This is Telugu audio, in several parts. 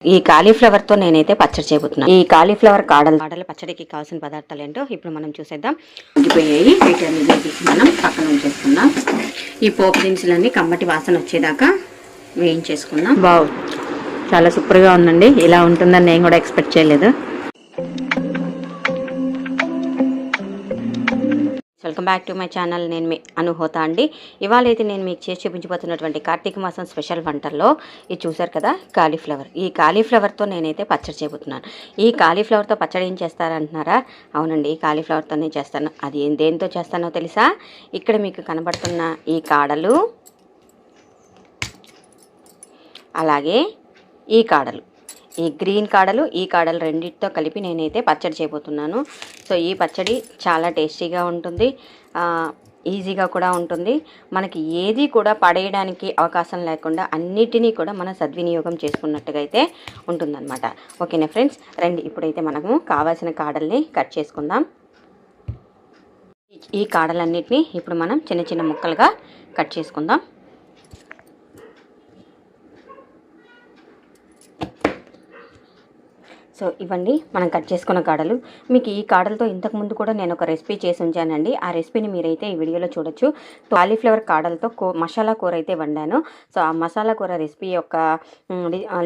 ఈ కాలీఫ్లవర్తో నేనైతే పచ్చడి చేయబోతున్నాను. ఈ కాలీఫ్లవర్ కాడల పచ్చడికి కావాల్సిన పదార్థాలు ఏంటో ఇప్పుడు మనం చూసేద్దాం. ఉడికిపోయాయి, వీటన్ని తీసి మనం పక్కన ఉంచేసుకుందాం. ఈ పోపు దినుసులన్నీ కమ్మటి వాసన వచ్చేదాకా వేయించేసుకుందాం. చాలా సూపర్గా ఉందండి. ఇలా ఉంటుందని నేను కూడా ఎక్స్పెక్ట్ చేయలేదు. Welcome back to my channel. నేను మీ హోతా అండి. ఇవాళ అయితే నేను మీకు చేసి చూపించబోతున్నటువంటి కార్తీక మాసం స్పెషల్ వంటల్లో ఇది చూసారు కదా, కాలీఫ్లవర్. ఈ కాలీఫ్లవర్తో నేనైతే పచ్చడి చేయబోతున్నాను. ఈ కాలీఫ్లవర్తో పచ్చడి ఏం చేస్తారంటున్నారా? అవునండి, ఈ కాలీఫ్లవర్తోనే చేస్తాను. అది దేంతో చేస్తానో తెలుసా? ఇక్కడ మీకు కనబడుతున్న ఈ కాడలు, అలాగే ఈ కాడలు, ఈ గ్రీన్ కాడలు, ఈ కాడలు రెండింటితో కలిపి నేనైతే పచ్చడి చేయబోతున్నాను. సో ఈ పచ్చడి చాలా టేస్టీగా ఉంటుంది, ఈజీగా కూడా ఉంటుంది. మనకి ఏది కూడా పడేయడానికి అవకాశం లేకుండా అన్నిటినీ కూడా మనం సద్వినియోగం చేసుకున్నట్టుగా అయితే ఉంటుందన్నమాట. ఓకేనా ఫ్రెండ్స్, రండి ఇప్పుడైతే మనము కావాల్సిన కాడల్ని కట్ చేసుకుందాం. ఈ కాడలన్నిటినీ ఇప్పుడు మనం చిన్న చిన్న ముక్కలుగా కట్ చేసుకుందాం. సో ఇవ్వండి మనం కట్ చేసుకున్న కాడలు. మీకు ఈ కాడలతో ఇంతకుముందు కూడా నేను ఒక రెసిపీ చేసి ఉంచానండి. ఆ రెసిపీని మీరైతే ఈ వీడియోలో చూడొచ్చు. కాలీఫ్లవర్ కాడలతో మసాలా కూర అయితే వండాను. సో ఆ మసాలా కూర రెసిపీ యొక్క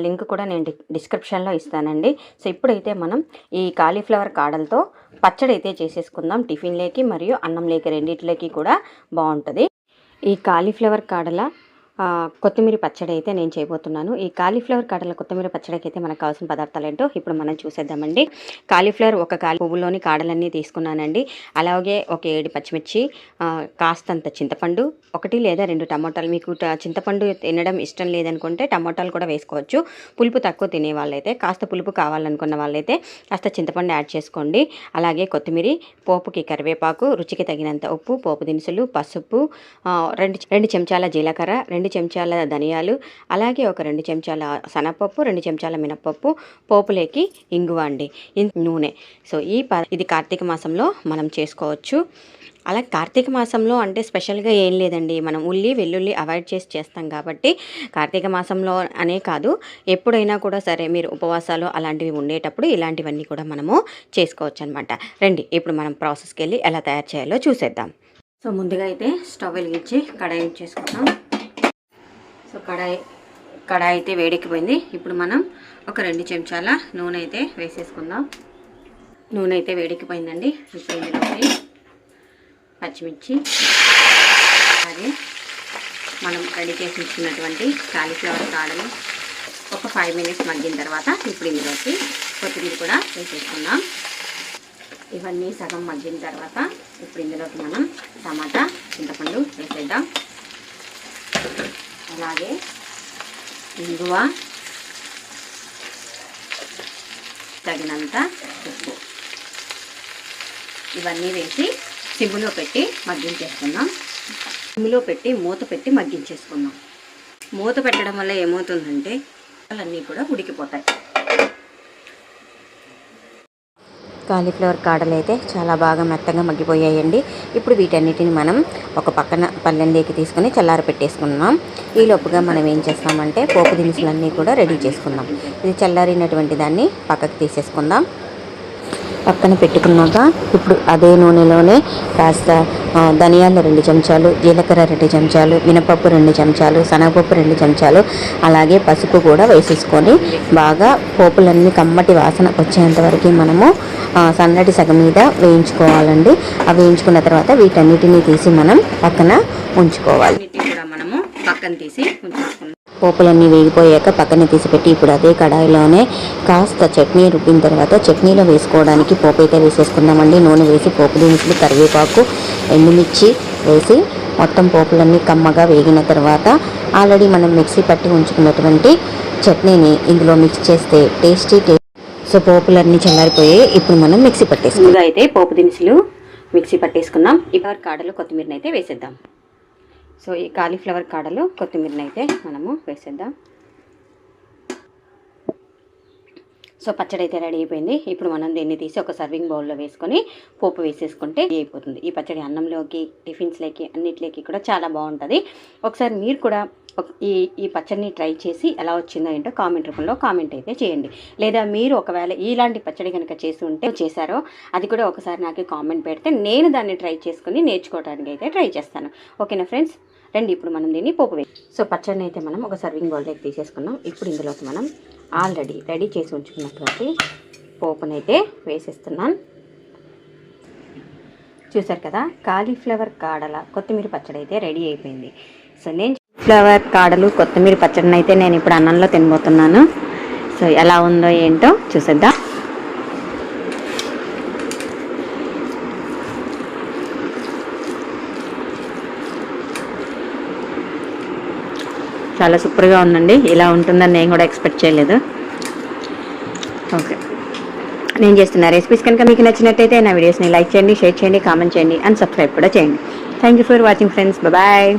లింక్ కూడా నేను డిస్క్రిప్షన్లో ఇస్తానండి. సో ఇప్పుడైతే మనం ఈ కాలీఫ్లవర్ కాడలతో పచ్చడి అయితే చేసేసుకుందాం. టిఫిన్లోకి మరియు అన్నంలోకి రెండింటిలోకి కూడా బాగుంటుంది. ఈ కాలీఫ్లవర్ కాడల కొత్తిమీర పచ్చడి అయితే నేను చేయబోతున్నాను. ఈ కాలీఫ్లవర్ కాడల కొత్తిమీర పచ్చడికి అయితే మనకు కావాల్సిన పదార్థాలు ఏంటో ఇప్పుడు మనం చూసేద్దామండి. కాలీఫ్లవర్ ఒక పువ్వులోని కాడలన్నీ తీసుకున్నానండి. అలాగే ఒక 7 పచ్చిమిర్చి, కాస్తంత చింతపండు, 1 లేదా 2 టమోటాలు. మీకు చింతపండు తినడం ఇష్టం లేదనుకుంటే టమోటాలు కూడా వేసుకోవచ్చు. పులుపు తక్కువ తినే వాళ్ళైతే, కాస్త పులుపు కావాలనుకున్న వాళ్ళైతే కాస్త చింతపండు యాడ్ చేసుకోండి. అలాగే కొత్తిమీర, పోపుకి కరివేపాకు, రుచికి తగినంత ఉప్పు, పోపు దినుసులు, పసుపు, 2 చెంచాల జీలకర్ర, 2 చెంచాల ధనియాలు, అలాగే ఒక 2 చెంచాల శనగపప్పు, 2 చెంచాల మినపప్పు, పోపులేకి ఇంగువ అండి, నూనె. సో ఇది కార్తీక మాసంలో మనం చేసుకోవచ్చు. అలా కార్తీక మాసంలో అంటే స్పెషల్గా ఏం లేదండి. మనం ఉల్లి వెల్లుల్లి అవాయిడ్ చేసి చేస్తాం కాబట్టి కార్తీక మాసంలో అనే కాదు, ఎప్పుడైనా కూడా సరే మీరు ఉపవాసాలు అలాంటివి ఉండేటప్పుడు ఇలాంటివన్నీ కూడా మనము చేసుకోవచ్చు అనమాట. రండి ఇప్పుడు మనం ప్రాసెస్కి వెళ్ళి ఎలా తయారు చేయాలో చూసేద్దాం. సో ముందుగా అయితే స్టవ్ వెలిగించి కడాయి చేసుకుందాం. సో కడాయి అయితే వేడెక్కిపోయింది. ఇప్పుడు మనం ఒక 2 చెంచాల నూనె అయితే వేసేసుకుందాం. నూనె అయితే వేడెక్కిపోయిందండి. ఇప్పుడు ఇందులోకి పచ్చిమిర్చి, అలాగే మనం రెడీ చేసి ఉంచుకున్నటువంటి కాలీఫ్లవర్ కాడలు ఒక 5 మినిట్స్ మగ్గిన తర్వాత ఇప్పుడు ఇందులోకి కొత్తిమీర కూడా వేసేసుకుందాం. ఇవన్నీ సగం మగ్గిన తర్వాత ఇప్పుడు ఇందులోకి మనం టమాటా, చింతపండు వేసేద్దాం. అలాగే ఇంగువ, తగినంత ఉప్పు, ఇవన్నీ వేసి సిమ్లో పెట్టి మగ్గించేసుకుందాం. సిమ్లో పెట్టి మూత పెట్టి మగ్గించేసుకుందాం. మూత పెట్టడం వల్ల ఏమవుతుందంటే అన్నీ కూడా ఉడికిపోతాయి. కాలీఫ్లవర్ కాడలు అయితే చాలా బాగా మెత్తగా మగ్గిపోయాయండి. ఇప్పుడు వీటన్నిటిని మనం ఒక పక్కన పల్లెంలోకి తీసుకొని చల్లారి పెట్టేసుకున్నాం. ఈ లోపుగా మనం ఏం చేస్తామంటే పోపు దినుసులన్నీ కూడా రెడీ చేసుకుందాం. ఇది చల్లారినటువంటి దాన్ని పక్కకు తీసేసుకుందాం. పక్కన పెట్టుకున్నాక ఇప్పుడు అదే నూనెలోనే కాస్త ధనియాలు 2 చెంచాలు, జీలకర్ర 2 చెంచాలు, మినపప్పు 2 చెంచాలు, శనగపప్పు 2 చెంచాలు, అలాగే పసుపు కూడా వేసేసుకొని బాగా పోపులన్నీ కమ్మటి వాసన వచ్చేంత వరకు మనము సన్నటి సగం మీద వేయించుకోవాలండి. అవి వేయించుకున్న తర్వాత వీటన్నిటిని తీసి మనం పక్కన ఉంచుకోవాలి. మనము పక్కన తీసి ఉంచుకుంటాం. పోపులన్నీ వేగిపోయాక పక్కన తీసిపెట్టి ఇప్పుడు అదే కడాయిలోనే కాస్త చట్నీ రుబ్బిన తర్వాత చట్నీలో వేసుకోవడానికి పోపు అయితే వేసేసుకుందామండి. నూనె వేసి పోపు దినుసులు, కరివేపాకు, ఎండుమిర్చి వేసి మొత్తం పోపులన్నీ కమ్మగా వేగిన తర్వాత ఆల్రెడీ మనం మిక్సీ పట్టి ఉంచుకున్నటువంటి చట్నీని ఇందులో మిక్స్ చేస్తే టేస్టీ. సో పోపులన్నీ చల్లారిపోయాయి. ఇప్పుడు మనం మిక్సీ పట్టేసుకుందాం. అయితే పోపు దినుసులు మిక్సీ పట్టేసుకుందాం. ఇప్పుడు కాడలు కొత్తిమీరని అయితే వేసేద్దాం. సో ఈ కాలీఫ్లవర్ కాడలు కొత్తిమీరని అయితే మనము వేసేద్దాం. సో పచ్చడి అయితే రెడీ అయిపోయింది. ఇప్పుడు మనం దీన్ని తీసి ఒక సర్వింగ్ బౌల్లో వేసుకొని పోపు వేసేసుకుంటే అయిపోతుంది. ఈ పచ్చడి అన్నంలోకి, టిఫిన్స్లోకి, అన్నిట్లోకి కూడా చాలా బాగుంటుంది. ఒకసారి మీరు కూడా ఈ ఈ పచ్చడిని ట్రై చేసి ఎలా వచ్చిందో ఏంటో కామెంట్ రూపంలో కామెంట్ అయితే చేయండి. లేదా మీరు ఒకవేళ ఇలాంటి పచ్చడి కనుక చేశారో అది కూడా ఒకసారి నాకు కామెంట్ పెడితే నేను దాన్ని ట్రై చేసుకుని నేర్చుకోవడానికి అయితే ట్రై చేస్తాను. ఓకేనా ఫ్రెండ్స్, రండి ఇప్పుడు మనం దీన్ని పోపు సో పచ్చడిని అయితే మనం ఒక సర్వింగ్ బౌల్లోకి తీసేసుకున్నాం. ఇప్పుడు ఇందులోకి మనం ఆల్రెడీ రెడీ చేసి ఉంచుకున్నటువంటి పోపునైతే వేసేస్తున్నాను. చూసారు కదా, కాలీఫ్లవర్ కాడల కొత్తిమీర పచ్చడి అయితే రెడీ అయిపోయింది. సో నేను ఫ్లవర్ కాడలు కొత్తిమీర పచ్చడిని అయితే నేను ఇప్పుడు అన్నంలో తినబోతున్నాను. సో ఎలా ఉందో ఏంటో చూసేద్దాం. చాలా సూపర్గా ఉందండి. ఇలా ఉంటుందని నేను కూడా ఎక్స్పెక్ట్ చేయలేదు. ఓకే, నేను చేస్తున్న రెసిపీస్ కనుక మీకు నచ్చినట్టయితే నా వీడియోస్ని లైక్ చేయండి, షేర్ చేయండి, కామెంట్ చేయండి అండ్ సబ్స్క్రైబ్ కూడా చేయండి. Thank you for watching friends. Bye.